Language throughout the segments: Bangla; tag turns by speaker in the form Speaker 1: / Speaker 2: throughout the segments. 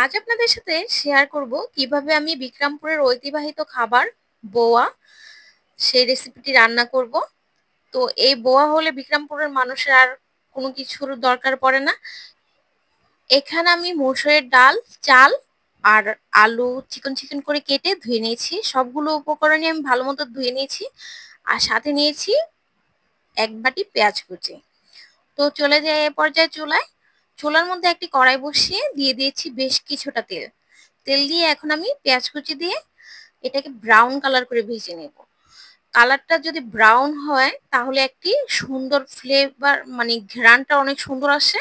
Speaker 1: আজ আপনাদের সাথে শেয়ার করব কিভাবে আমি বিক্রমপুরের ঐতিহ্যবাহী খাবার বোয়া সেই রেসিপিটি রান্না করব। তো এই বোয়া হলে বিক্রমপুরের মানুষের আর কোনো কিছুর দরকার পড়ে না। এখানে আমি মসুরের ডাল, চাল আর আলু চিকন চিকন করে কেটে ধুয়ে নিয়েছি। সবগুলো উপকরণই আমি ভালো মতো ধুয়ে নিয়েছি। আর সাথে নিয়েছি এক বাটি পেঁয়াজ কুচি। তো চলে যাই এ পর্যায়ে চুলায়। চুলার মধ্যে একটি কড়াই বসিয়ে দিয়ে দিয়েছি বেশ কিছুটা তেল। তেল দিয়ে এখন আমি পেঁয়াজ কুচি দিয়ে এটাকে ব্রাউন কালার করে ভেজে নেব। কালারটা যদি ব্রাউন হয় তাহলে একটি সুন্দর ফ্লেভার, মানে ঘ্রাণটা অনেক সুন্দর আসে,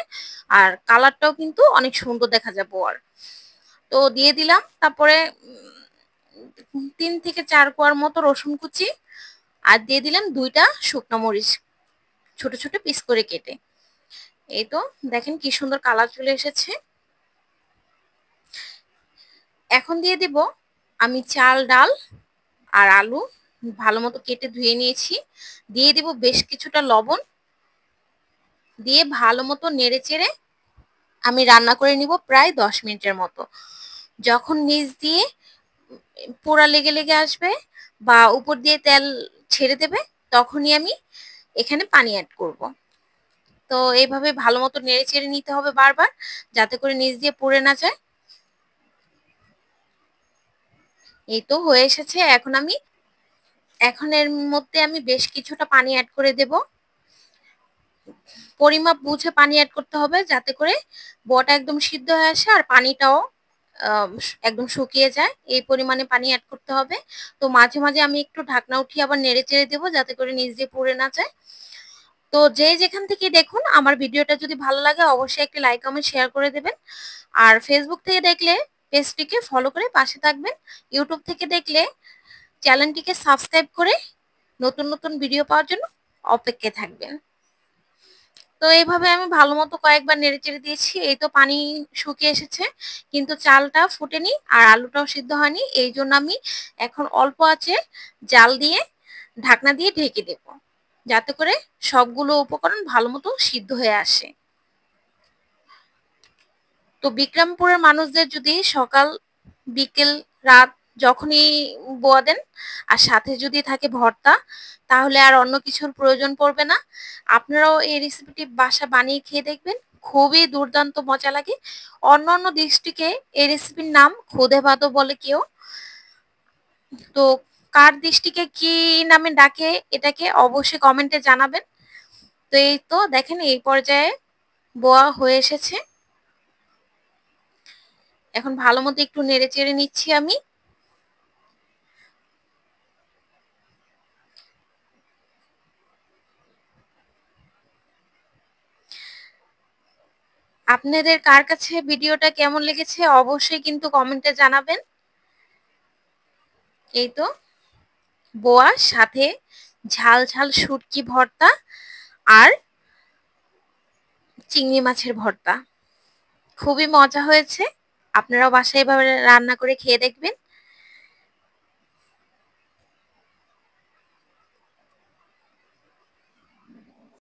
Speaker 1: আর কালারটাও কিন্তু অনেক সুন্দর দেখা যাবে। আর তো দিয়ে দিলাম। তারপরে 3 থেকে 4 কোয়ার মতো রসুন কুচি, আর দিয়ে দিলাম 2টা শুকনো মরিচ ছোট ছোট পিস করে কেটে। এই তো দেখেন কি সুন্দর কালার চলে এসেছে। এখন দিয়ে দিব আমি চাল, ডাল আর আলু ভালো মতো কেটে ধুয়ে নিয়েছি। দিয়ে দিব বেশ কিছুটা লবণ, দিয়ে ভালো মতো নেড়ে চেড়ে আমি রান্না করে নিব প্রায় 10 মিনিটের মতো। যখন নিচ দিয়ে পোড়া লেগে লেগে আসবে বা উপর দিয়ে তেল ছেড়ে দেবে, তখনই আমি এখানে পানি অ্যাড করব। তো এইভাবে ভালো মতো নেড়ে চেড়ে নিতে হবে বারবার, যাতে করে নিচ দিয়ে পুড়ে না যায়। এই তো হয়ে এসেছে। এখন এর মধ্যে আমি বেশ কিছুটা পানি অ্যাড করে দেব। পরিমাপ বুঝে পানি অ্যাড করতে হবে, যাতে করে বটা একদম সিদ্ধ হয়ে আসে আর পানিটাও একদম শুকিয়ে যায়। এই পরিমাণে পানি অ্যাড করতে হবে। তো মাঝে মাঝে আমি একটু ঢাকনা উঠিয়ে আবার নেড়ে চেড়ে দেবো, যাতে করে নিচ দিয়ে পুড়ে না যায়। তো যে যেখান থেকে দেখুন, আমার ভিডিওটা যদি ভালো লাগে অবশ্যই একটি লাইক কমেন্ট শেয়ার করে দেবেন। আর ফেসবুক থেকে দেখলে পেজটিকে ফলো করে পাশে থাকবেন। ইউটিউব থেকে দেখলে চ্যানেলটিকে সাবস্ক্রাইব করে নতুন নতুন ভিডিও পাওয়ার জন্য অপেক্ষায় থাকবেন। তো এইভাবে আমি ভালো মতো কয়েকবার নেড়েচেড়ে দিয়েছি। এই তো পানি শুকিয়ে এসেছে, কিন্তু চালটা ফুটেনি আর আলুটাও সিদ্ধ হয়নি। এই জন্য আমি এখন অল্প আঁচে জাল দিয়ে ঢাকনা দিয়ে ঢেকে দেব, যাতে করে সবগুলো উপকরণ ভালো মতো সিদ্ধ হয়ে আসে। তো বিক্রমপুরের মানুষদের যদি সকাল, বিকেল, রাত যখনই বোয়া দেন আর সাথে যদি থাকে ভর্তা, তাহলে আর অন্য কিছুর প্রয়োজন পড়বে না। আপনারাও এই রেসিপিটি বাসা বানিয়ে খেয়ে দেখবেন, খুবই দুর্দান্ত মজা লাগে। অন্য অন্য ডিস্ট্রিক্টে এই রেসিপির নাম খুদে ভাতও বলে কেউ। তো কার ডিস্ট্রিক্টে কি নামে ডাকে এটাকে অবশ্যই কমেন্টে জানাবেন। তো এই তো দেখেন এই পর্যায়ে বোয়া হয়ে এসেছে। এখন ভালো মতো একটু নেড়ে চেড়ে নিচ্ছি আমি। আপনাদের কার কাছে ভিডিওটা কেমন লেগেছে অবশ্যই কিন্তু কমেন্টে জানাবেন। এই তো বোয়ার সাথে ঝাল ঝাল শুটকি ভর্তা আর চিংড়ি মাছের ভর্তা খুবই মজা হয়েছে। আপনারাও বাসায় এভাবে রান্না করে খেয়ে দেখবেন।